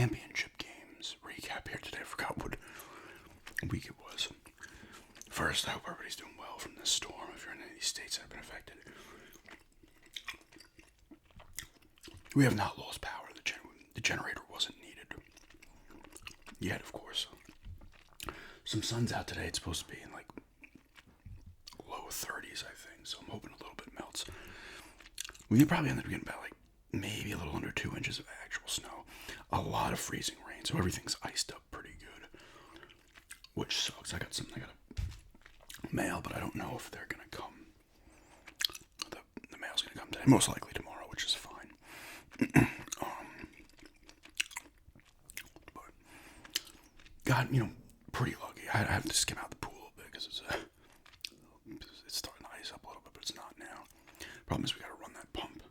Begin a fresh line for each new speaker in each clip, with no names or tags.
championship games recap here today. I forgot what week it was. First, I hope everybody's doing well from this storm if you're in any of these states that have been affected. We have not lost power. The generator wasn't needed yet, of course. Some sun's out today. It's supposed to be in like low 30s, I think. So I'm hoping a little bit melts. We could probably end up getting about like maybe a little under 2 inches of actual snow. A lot of freezing rain, so everything's iced up pretty good, which sucks. I got a mail, but I don't know if they're gonna come. The mail's gonna come today, most likely tomorrow, which is fine. But got pretty lucky. I have to skim out the pool a little bit because it's starting to ice up a little bit, but it's not now. Problem is we gotta run that pump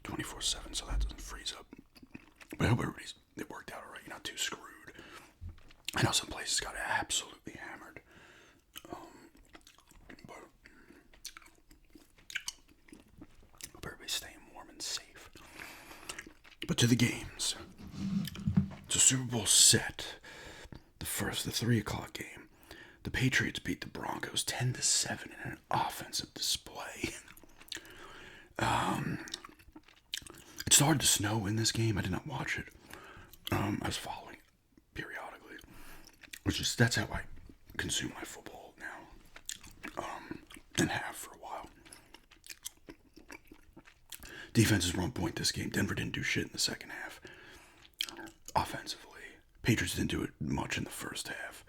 24/7 so that doesn't freeze up. But I hope it worked out alright. You're not too screwed. I know some places got absolutely hammered. But hope everybody's staying warm and safe. But to the games. It's a Super Bowl set. The 3 o'clock game. The Patriots beat the Broncos 10-7 in an offensive display. It started to snow in this game. I did not watch it. I was following it periodically. That's how I consume my football now. And have for a while. Defenses were on point this game. Denver didn't do shit in the second half. Offensively. Patriots didn't do it much in the first half.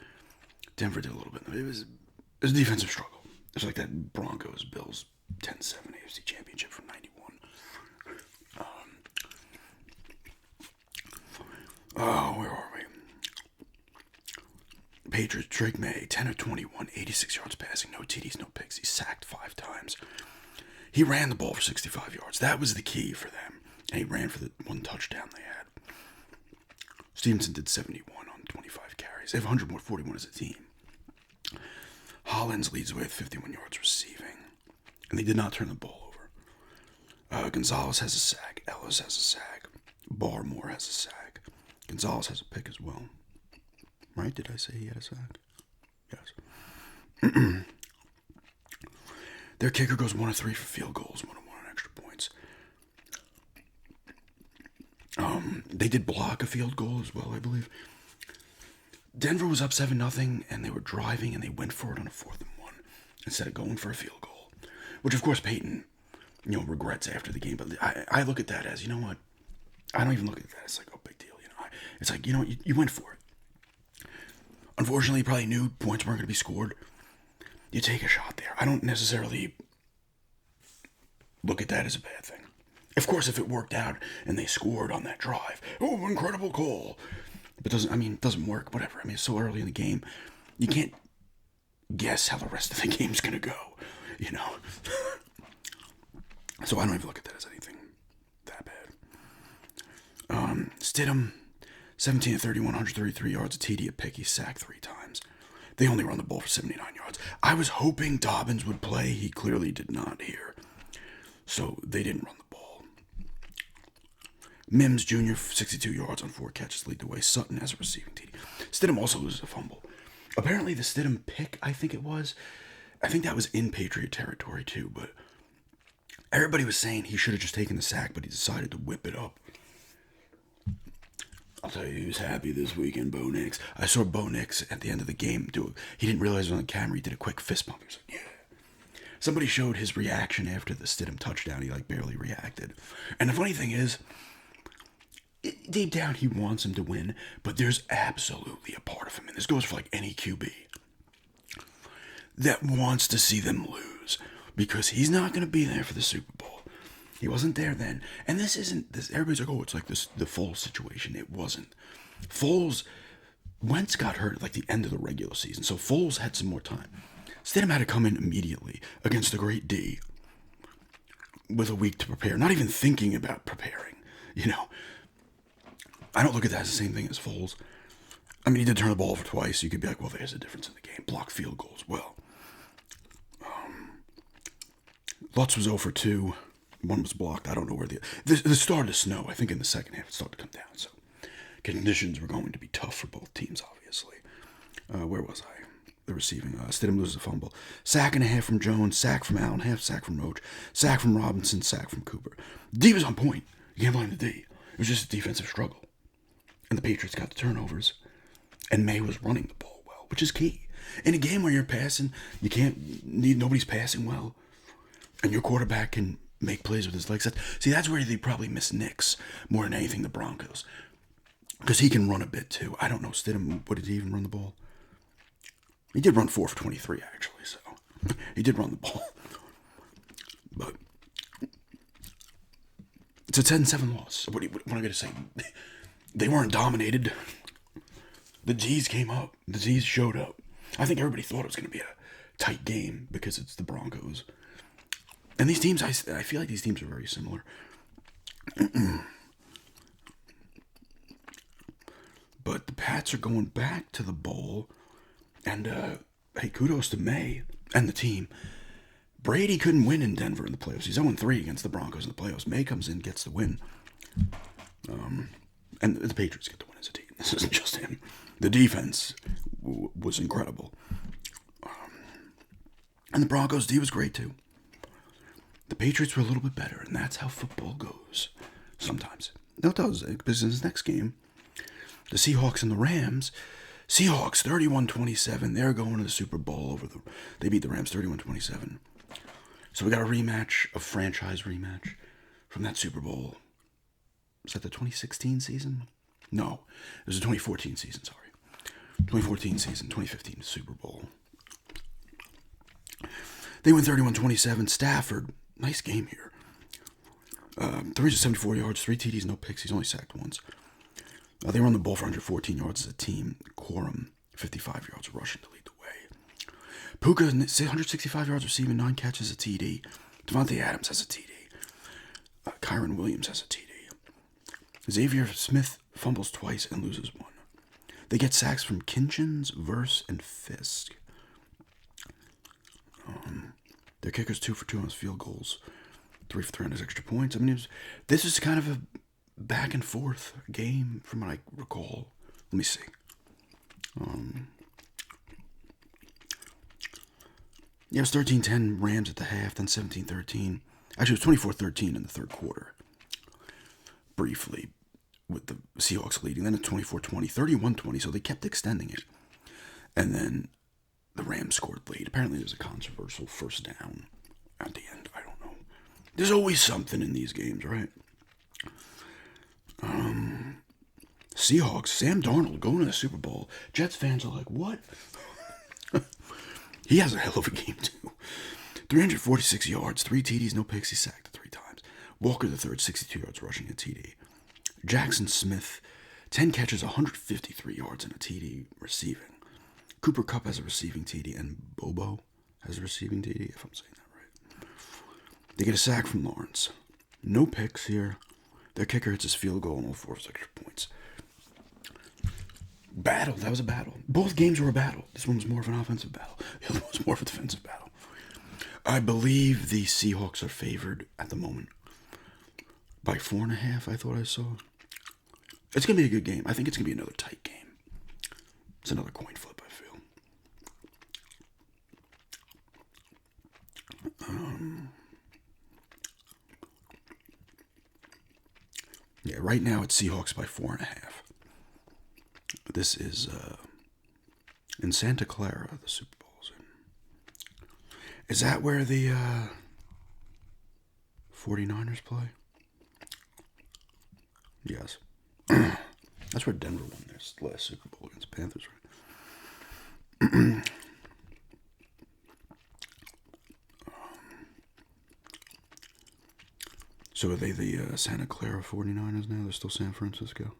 Denver did a little bit. It was a defensive struggle. It's like that Broncos-Bills 10-7 AFC Championship from 91. Where are we? Patriots, Drake May, 10 of 21, 86 yards passing, no TDs, no picks. He sacked 5 times. He ran the ball for 65 yards. That was the key for them. And he ran for the 1 touchdown they had. Stevenson did 71 on 25 carries. They have 141 as a team. Hollins leads the way with 51 yards receiving. And they did not turn the ball over. Gonzalez has a sack. Ellis has a sack. Barmore has a sack. Gonzalez has a pick as well. Right? Did I say he had a sack? Yes. Their kicker goes 1 of 3 for field goals, 1 of 1 on extra points. They did block a field goal as well, I believe. Denver was up 7-0, and they were driving, and they went for it on a 4th and 1 instead of going for a field goal, which of course Peyton, regrets after the game. But I look at that as, you know what? I don't even look at that as like, oh, big deal. It's like, you went for it. Unfortunately, you probably knew points weren't going to be scored. You take a shot there. I don't necessarily look at that as a bad thing. Of course, if it worked out and they scored on that drive, oh, incredible call. But it doesn't work, whatever. It's so early in the game. You can't guess how the rest of the game's going to go, So I don't even look at that as anything that bad. Stidham, 17 of 31, 133 yards, a TD, a pick. He sacked 3 times. They only run the ball for 79 yards. I was hoping Dobbins would play. He clearly did not here. So they didn't run the ball. Mims Jr., 62 yards on 4 catches, lead the way. Sutton has a receiving TD. Stidham also loses a fumble. Apparently the Stidham pick, I think that was in Patriot territory too, but everybody was saying he should have just taken the sack, but he decided to whip it up. I'll tell you, he was happy this weekend, Bo Nix. I saw Bo Nix at the end of the game he didn't realize it was on camera. He did a quick fist bump. He was like, yeah. Somebody showed his reaction after the Stidham touchdown. He barely reacted. And the funny thing is, deep down he wants him to win, but there's absolutely a part of him, and this goes for like any QB, that wants to see them lose because he's not going to be there for the Super Bowl. He wasn't there then. And this isn't this. Everybody's like, oh, it's like the Foles situation. It wasn't. Wentz got hurt at like the end of the regular season, so Foles had some more time. Stidham had to come in immediately against the great D with a week to prepare, not even thinking about preparing. I don't look at that as the same thing as Foles. He did turn the ball over twice. You could be like, well, there's a difference in the game. Block field goals. Well, Lutz was 0 for 2. One was blocked. I don't know where the started to snow. I think in the second half it started to come down. So conditions were going to be tough for both teams, obviously. Where was I? The receiving. Stidham loses a fumble. Sack and a half from Jones, sack from Allen, half sack from Roach, sack from Robinson, sack from Cooper. D was on point. You can't blame the D. It was just a defensive struggle. And the Patriots got the turnovers. And May was running the ball well, which is key. In a game where you're passing, nobody's passing well. And your quarterback can make plays with his legs. That's where they probably miss Nix more than anything, the Broncos. Because he can run a bit too. I don't know, Stidham, what did he even run the ball? He did run 4 for 23, actually, so he did run the ball. But it's a 10-7 loss. What am I going to say? They weren't dominated. The G's came up. The G's showed up. I think everybody thought it was going to be a tight game because it's the Broncos. And these teams, I feel like these teams are very similar. But the Pats are going back to the bowl. And, hey, kudos to May and the team. Brady couldn't win in Denver in the playoffs. He's 0-3 against the Broncos in the playoffs. May comes in, gets the win. And the Patriots get the win as a team. This isn't just him. The defense was incredible. And the Broncos' D was great, too. The Patriots were a little bit better, and that's how football goes sometimes. No, it does, because in this next game, the Seahawks and the Rams... Seahawks 31-27. They're going to the Super Bowl they beat the Rams 31-27. So we got a franchise rematch from that Super Bowl. Was that the 2016 season? No, it was the 2014 season, sorry. 2014 season, 2015 Super Bowl. They win 31-27. Stafford, nice game here. 374 yards, 3 TDs, no picks. He's only sacked once. They run the ball for 114 yards as a team. Quorum, 55 yards rushing to lead the way. Puka, 165 yards receiving, 9 catches, a TD. Devontae Adams has a TD. Kyron Williams has a TD. Xavier Smith fumbles twice and loses one. They get sacks from Kinchins, Verse, and Fisk. Their kicker's 2 for 2 on his field goals. 3 for 3 on his extra points. This is kind of a back and forth game from what I recall. Let me see. It was 13-10 Rams at the half, then 17-13. Actually, it was 24-13 in the third quarter. Briefly, with the Seahawks leading. Then it's 24-20, 31-20, so they kept extending it. And then the Rams scored late. Apparently there was a controversial first down at the end. I don't know. There's always something in these games, right? Seahawks, Sam Darnold going to the Super Bowl. Jets fans are like, what? He has a hell of a game, too. 346 yards, 3 TDs, no picks. He sacked 3 times. Walker the third, 62 yards rushing a TD. Jackson Smith, 10 catches, 153 yards and a TD receiving. Cooper Kupp has a receiving TD, and Bobo has a receiving TD, if I'm saying that right. They get a sack from Lawrence. No picks here. Their kicker hits his field goal and all 4 extra points. Battle. That was a battle. Both games were a battle. This one was more of an offensive battle. The other one was more of a defensive battle. I believe the Seahawks are favored at the moment by 4.5, I thought I saw. It's going to be a good game. I think it's going to be another tight game. It's another coin flip, I feel. Yeah, right now it's Seahawks by 4.5. This is in Santa Clara, the Super Bowl's in. Is that where the 49ers play? Yes. That's where Denver won their last Super Bowl against the Panthers, right? So are they the Santa Clara 49ers now? They're still San Francisco?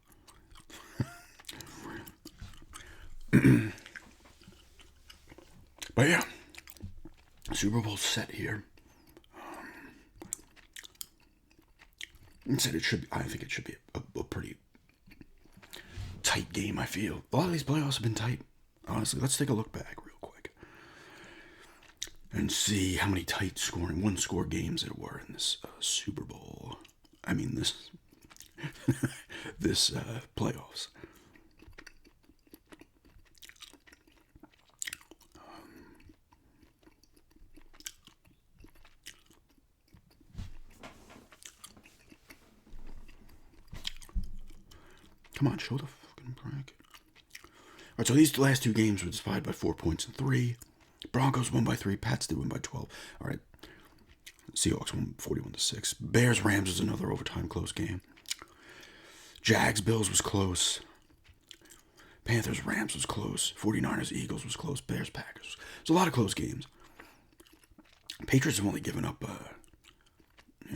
But yeah, Super Bowl set here. I think it should be a pretty tight game, I feel. A lot of these playoffs have been tight. Honestly, let's take a look back real quick and see how many tight scoring, one-score games there were in this Super Bowl. I mean, this playoffs. Come on, show the fucking bracket. Alright, so these last two games were decided by 4 points and 3. Broncos won by 3. Pats did win by 12. Alright. Seahawks won 41-6. Bears Rams was another overtime close game. Jags Bills was close. Panthers Rams was close. 49ers Eagles was close. Bears Packers. There's a lot of close games. Patriots have only given up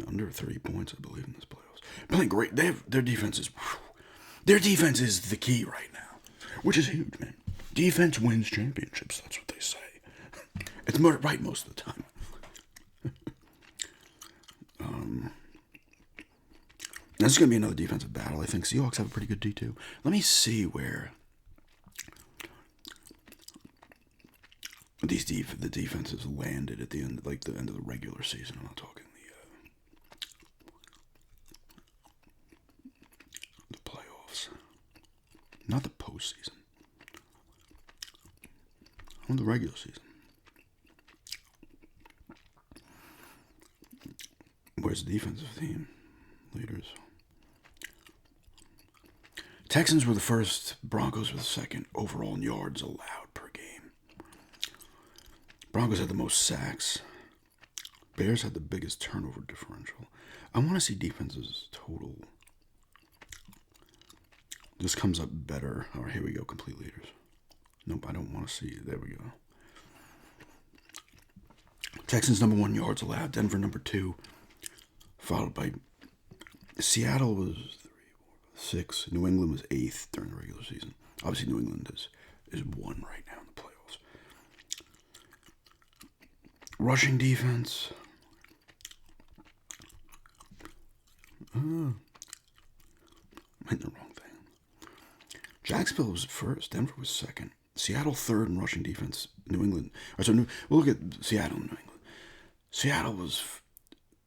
under 3 points, I believe, in this playoffs. Playing great. Their defense is. Their defense is the key right now, which is huge, man. Defense wins championships. That's what they say. It's right most of the time. This is going to be another defensive battle. I think Seahawks have a pretty good D2. Let me see where the defenses landed at the end, like the end of the regular season. I'm not talking the playoffs, not the postseason. On the regular season. Where's the defensive team leaders? Texans were the first, Broncos were the second overall in yards allowed per game. Broncos had the most sacks. Bears had the biggest turnover differential. I want to see defenses total. This comes up better. All right, here we go, complete leaders. Nope, I don't want to see it. There we go. Texans number 1 yards allowed. Denver number 2. Followed by Seattle was 6. New England was 8th during the regular season. Obviously, New England is 1 right now in the playoffs. Rushing defense. I did the wrong thing. Jacksonville was first. Denver was second. Seattle 3rd in rushing defense. New England. We'll look at Seattle and New England. Seattle was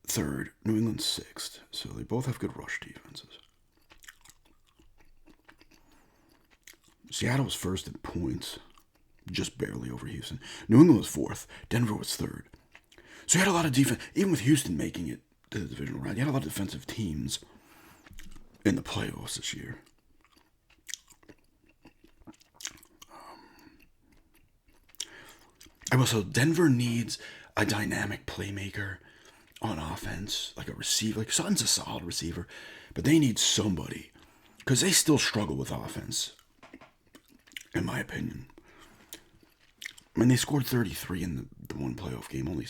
3rd. New England 6th. So they both have good rush defenses. Seattle was 1st in points, just barely over Houston. New England was 4th. Denver was 3rd. So you had a lot of defense, even with Houston making it to the divisional round. You had a lot of defensive teams in the playoffs this year. Also, Denver needs a dynamic playmaker on offense, like a receiver. Like Sutton's a solid receiver, but they need somebody because they still struggle with offense, in my opinion. I mean, they scored 33 in the one playoff game. Only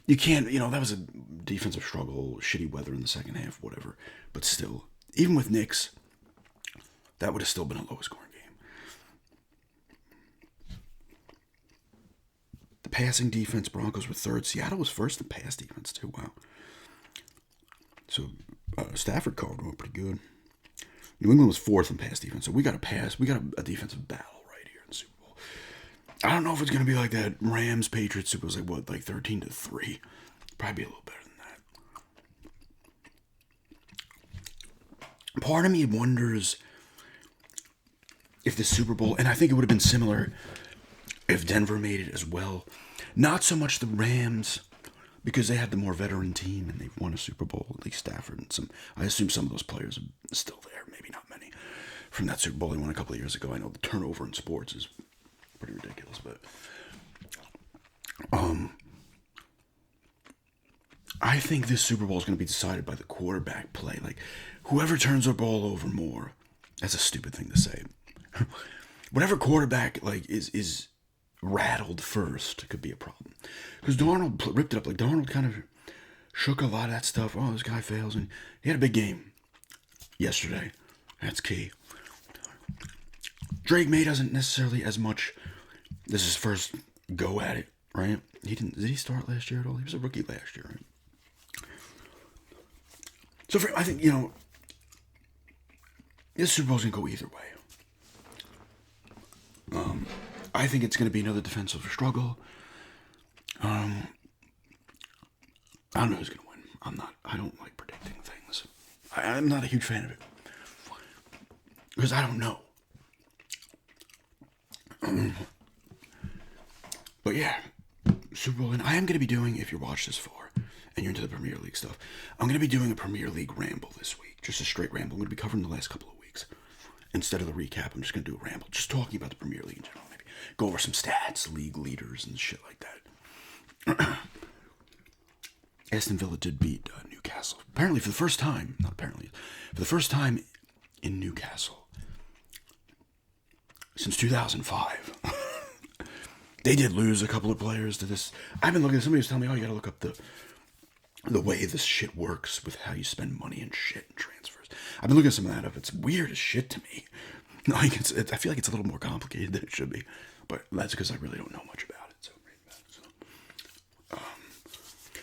you can't, that was a defensive struggle, shitty weather in the second half, whatever. But still, even with Knicks, that would have still been a low scoring game. The passing defense, Broncos were 3rd. Seattle was 1st in pass defense, too. Wow. So, Stafford called went pretty good. New England was 4th in pass defense. So, we got a pass. We got a defensive battle right here in the Super Bowl. I don't know if it's going to be like that Rams Patriots Super Bowl. It was like 13-3. Probably be a little better than that. Part of me wonders if the Super Bowl, and I think it would have been similar if Denver made it as well. Not so much the Rams, because they had the more veteran team and they've won a Super Bowl, at least Stafford and some. I assume some of those players are still there, maybe not many, from that Super Bowl they won a couple of years ago. I know the turnover in sports is pretty ridiculous, but I think this Super Bowl is going to be decided by the quarterback play. Like, whoever turns their ball over more, that's a stupid thing to say. Whatever quarterback is rattled first could be a problem. Because Darnold ripped it up. Like, Darnold kind of shook a lot of that stuff. Oh, this guy fails. And he had a big game yesterday. That's key. Drake May doesn't necessarily as much. This is his first go at it, right? Did he start last year at all? He was a rookie last year, right? So I think, this Super Bowl's going to go either way. I think it's going to be another defensive struggle. I don't know who's going to win. I don't like predicting things. I'm not a huge fan of it. Because I don't know. But yeah, Super Bowl, and I am going to be doing, if you're watched this far and you're into the Premier League stuff, I'm going to be doing a Premier League ramble this week. Just a straight ramble. I'm going to be covering the last couple of weeks. Instead of the recap, I'm just going to do a ramble. Just talking about the Premier League in general. Maybe go over some stats, league leaders, and shit like that. Aston Villa did beat Newcastle. Apparently for the first time, not apparently, for the first time in Newcastle since 2005. They did lose a couple of players to this. I've been looking at, somebody was telling me, oh, you gotta look up the way this shit works with how you spend money and shit and transfers. I've been looking at some of that up. It's weird as shit to me. Like I feel like it's a little more complicated than it should be. But that's because I really don't know much about it.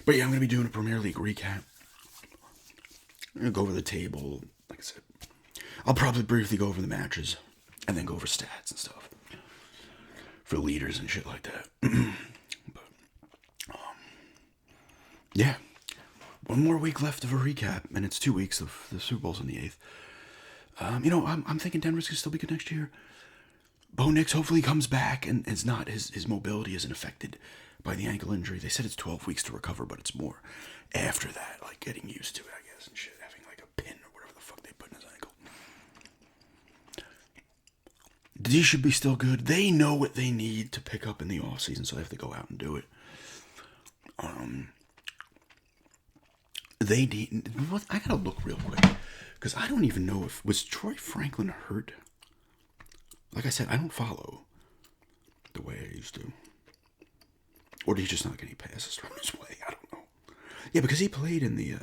But yeah, I'm gonna be doing a Premier League recap. I'm gonna go over the table. Like I said, I'll probably briefly go over the matches and then go over stats and stuff for leaders and shit like that. But yeah, one more week left of a recap, and it's 2 weeks of the Super Bowl's on the 8th. I'm thinking Denver's gonna still be good next year. Bo Nix hopefully comes back and it's not his mobility isn't affected by the ankle injury. They said it's 12 weeks to recover, but it's more after that, like getting used to it, I guess, and shit, having like a pin or whatever the fuck they put in his ankle. D should be still good. They know what they need to pick up in the offseason, so they have to go out and do it. They need. I gotta look real quick because I don't even know if was Troy Franklin hurt. Like I said, I don't follow the way I used to, or did he just not get any passes from his way? I don't know. Yeah, because he played in the.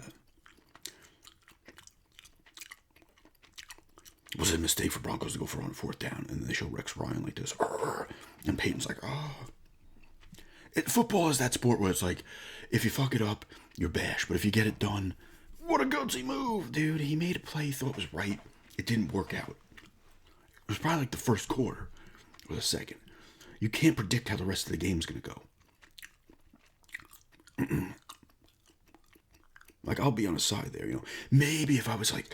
Was it a mistake for Broncos to go for on 4th down, and then they show Rex Ryan like this, and Peyton's like, oh. Football is that sport where it's like, if you fuck it up, you're bashed, but if you get it done, what a gutsy move, dude. He made a play he thought was right. It didn't work out. It was probably like the first quarter or the second. You can't predict how the rest of the game's going to go. Like, I'll be on a side there, Maybe if I was like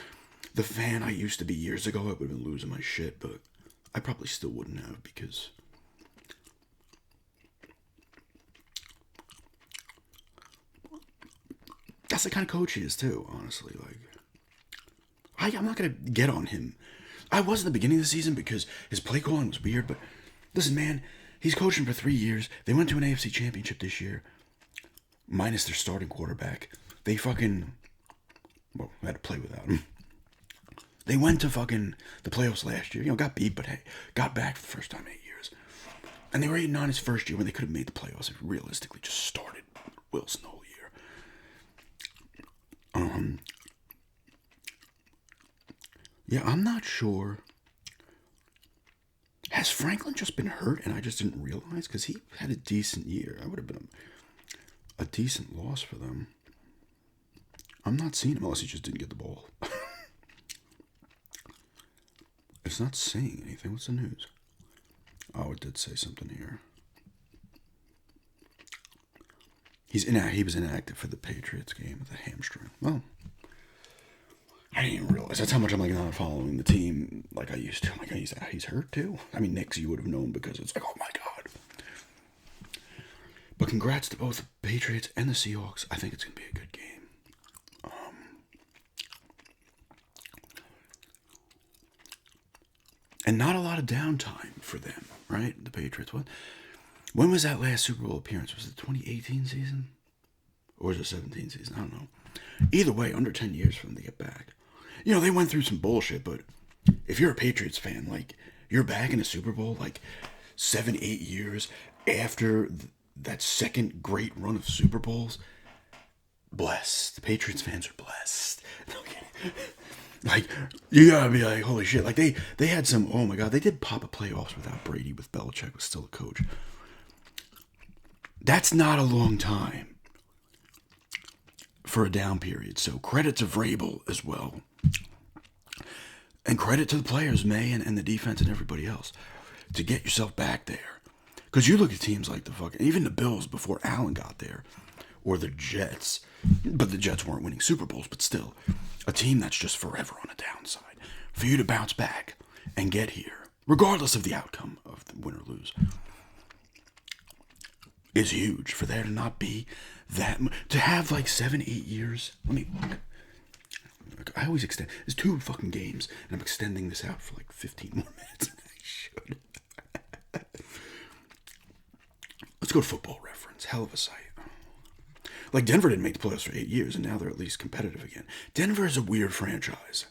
the fan I used to be years ago, I would have been losing my shit, but I probably still wouldn't have because that's the kind of coach he is too, honestly. Like, I'm not going to get on him. I was in the beginning of the season because his play calling was weird, but listen, man, he's coaching for 3 years. They went to an AFC championship this year, minus their starting quarterback. They fucking, well, had to play without him. They went to fucking the playoffs last year. Got beat, but hey, got back for the first time in 8 years. And they were 8-9 his first year when they could have made the playoffs if realistically just started Wilson the whole year. Yeah, I'm not sure. Has Franklin just been hurt and I just didn't realize? Because he had a decent year. I would have been a decent loss for them. I'm not seeing him unless he just didn't get the ball. It's not saying anything. What's the news? Oh, it did say something here. He was inactive for the Patriots game with a hamstring. Well, I didn't even realize. That's how much I'm like not following the team like I used to. Like he's hurt too. I mean, Knicks you would have known because it's like, oh my god. But congrats to both the Patriots and the Seahawks. I think it's gonna be a good game. And not a lot of downtime for them, right? The Patriots. When was that last Super Bowl appearance? Was it 2018 season? Or was it 17 season? I don't know. Either way, under 10 years for them to get back. They went through some bullshit, but if you're a Patriots fan, like, you're back in a Super Bowl, like, 7-8 years after that second great run of Super Bowls, blessed. The Patriots fans are blessed. Like, you gotta be like, holy shit. Like, they had some, oh my god, they did pop a playoffs without Brady, with Belichick was still a coach. That's not a long time for a down period. So credit to Vrabel as well. And credit to the players, May, and the defense and everybody else to get yourself back there. Because you look at teams like even the Bills before Allen got there, or the Jets, but the Jets weren't winning Super Bowls, but still, a team that's just forever on a downside. For you to bounce back and get here, regardless of the outcome of the win or lose, is huge. For there to not be that, to have like 7-8 years. Let me look. I always extend. There's 2 fucking games, and I'm extending this out for like 15 more minutes. I should. Let's go to Football Reference. Hell of a site. Like, Denver didn't make the playoffs for 8 years, and now they're at least competitive again. Denver is a weird franchise.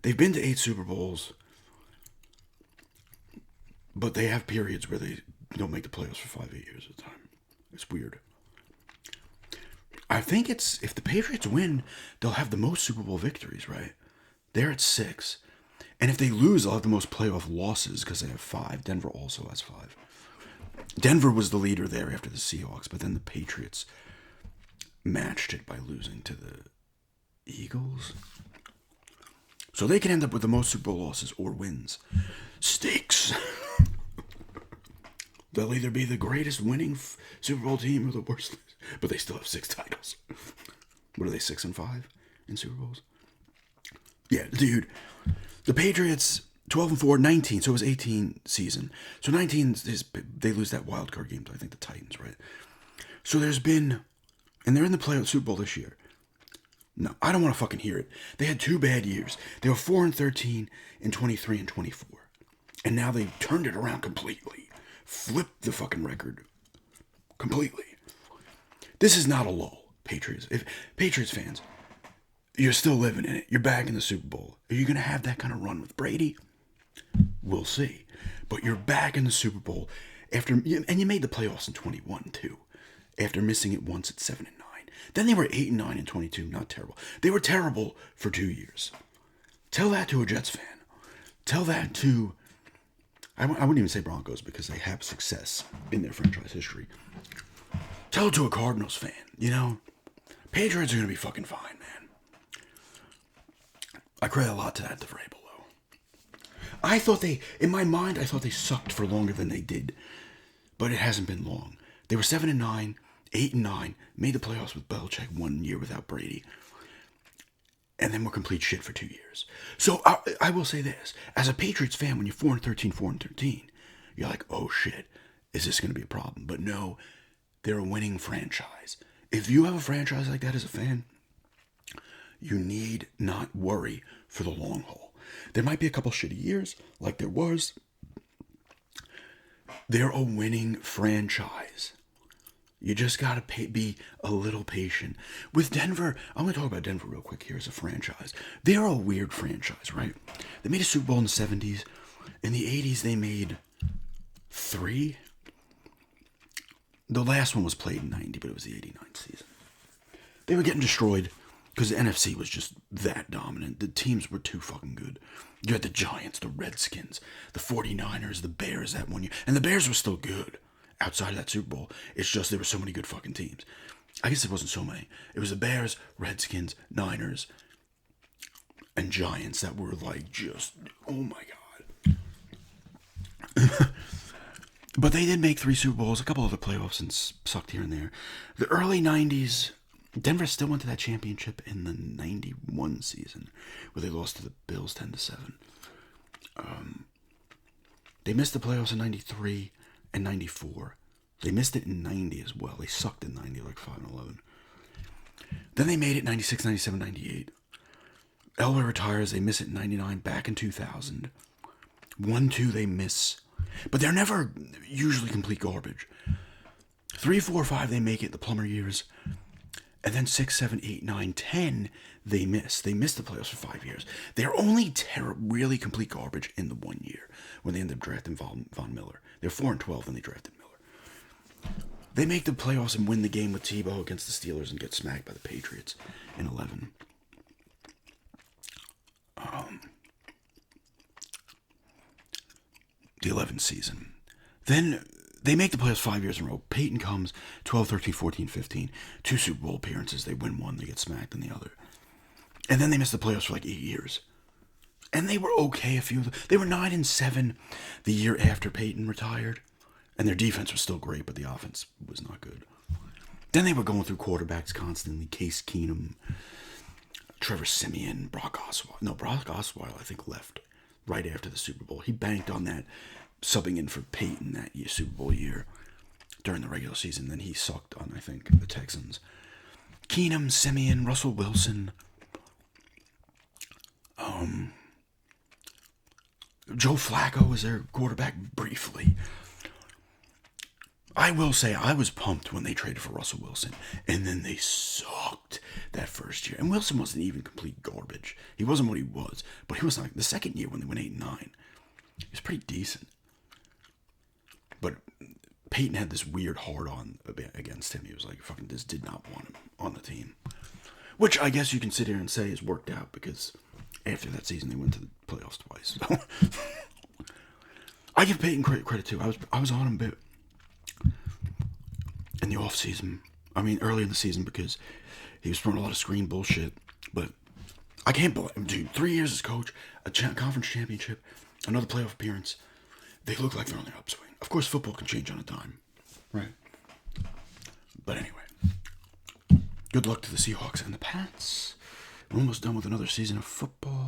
They've been to 8 Super Bowls, but they have periods where they don't make the playoffs for 5-8 years at a time. It's weird. I think it's, if the Patriots win, they'll have the most Super Bowl victories, right? They're at 6. And if they lose, they'll have the most playoff losses because they have 5. Denver also has 5. Denver was the leader there after the Seahawks, but then the Patriots matched it by losing to the Eagles. So they can end up with the most Super Bowl losses or wins. Stakes. They'll either be the greatest winning Super Bowl team or the worst, but they still have 6 titles. What are they, 6-5 in Super Bowls? Yeah, dude. The Patriots, 12-4, 19. So it was 18 season. So 19 is, they lose that wild card game to, I think, the Titans, right? So there's been, and they're in the playoff Super Bowl this year. No, I don't want to fucking hear it. They had 2 bad years. They were 4-13 in 23 and 24. And now they've turned it around completely. Flipped the fucking record completely. This is not a lull, Patriots. If Patriots fans, you're still living in it. You're back in the Super Bowl. Are you going to have that kind of run with Brady? We'll see. But you're back in the Super Bowl after, and you made the playoffs in 21 too, after missing it once at 7-9. Then they were 8-9 in 22. Not terrible. They were terrible for 2 years. Tell that to a Jets fan. Tell that to, I wouldn't even say Broncos because they have success in their franchise history. Tell it to a Cardinals fan. You know, Patriots are going to be fucking fine, man. I credit a lot to that, the Vrabel, though. I thought they, in my mind, I thought they sucked for longer than they did. But it hasn't been long. They were 7-9, 8-9, made the playoffs with Belichick 1 year without Brady. And then were complete shit for 2 years. So I will say this. As a Patriots fan, when you're 4-13, you're like, oh shit, is this going to be a problem? But no, they're a winning franchise. If you have a franchise like that as a fan, you need not worry for the long haul. There might be a couple shitty years, like there was. They're a winning franchise. You just got to be a little patient. With Denver, I'm going to talk about Denver real quick here as a franchise. They're a weird franchise, right? They made a Super Bowl in the 70s. In the 80s, they made 3. The last one was played in 90, but it was the 89 season. They were getting destroyed because the NFC was just that dominant. The teams were too fucking good. You had the Giants, the Redskins, the 49ers, the Bears that 1 year. And the Bears were still good outside of that Super Bowl. It's just there were so many good fucking teams. I guess it wasn't so many. It was the Bears, Redskins, Niners, and Giants that were like just, oh my God. But they did make 3 Super Bowls, a couple other playoffs, and sucked here and there. The early 90s, Denver still went to that championship in the 91 season, where they lost to the Bills 10-7. They missed the playoffs in 93 and 94. They missed it in 90 as well. They sucked in 90, like 5-11. Then they made it 96, 97, 98. Elway retires. They miss it in 99, back in 2000. 1-2 they miss. But they're never usually complete garbage. 3, 4, 5 they make it, the Plummer years. And then 6, 7, 8, 9, 10 they miss. They missed the playoffs for 5 years. They're only really complete garbage in the 1 year when they end up drafting Von Miller. They're 4-12 when they drafted Miller. They make the playoffs and win the game with Tebow against the Steelers and get smacked by the Patriots in 11. The 11th season. Then they make the playoffs 5 years in a row. Peyton comes 12, 13, 14, 15. 2 Super Bowl appearances. They win one, they get smacked in the other. And then they miss the playoffs for like 8 years. And they were okay a few of them. They were 9-7 the year after Peyton retired. And their defense was still great, but the offense was not good. Then they were going through quarterbacks constantly. Case Keenum, Trevor Siemian, Brock Osweiler. No, Brock Osweiler, I think, left right after the Super Bowl. He banked on that, subbing in for Peyton that year, Super Bowl year during the regular season. Then he sucked on, I think, the Texans. Keenum, Simeon, Russell Wilson, Joe Flacco was their quarterback briefly. I will say I was pumped when they traded for Russell Wilson, and then they sucked that first year. And Wilson wasn't even complete garbage. He wasn't what he was, but he was like the second year when they went 8-9. He was pretty decent. But Peyton had this weird hard-on against him. He was like, fucking just did not want him on the team. Which I guess you can sit here and say has worked out because after that season they went to the playoffs twice. So I give Peyton credit too. I was on him a bit in the off season. I mean, early in the season because he was throwing a lot of screen bullshit. But I can't believe him, dude. 3 years as coach, a conference championship, another playoff appearance. They look like they're on their upswing. Of course, football can change on a dime, right? But anyway, good luck to the Seahawks and the Pats. We're almost done with another season of football.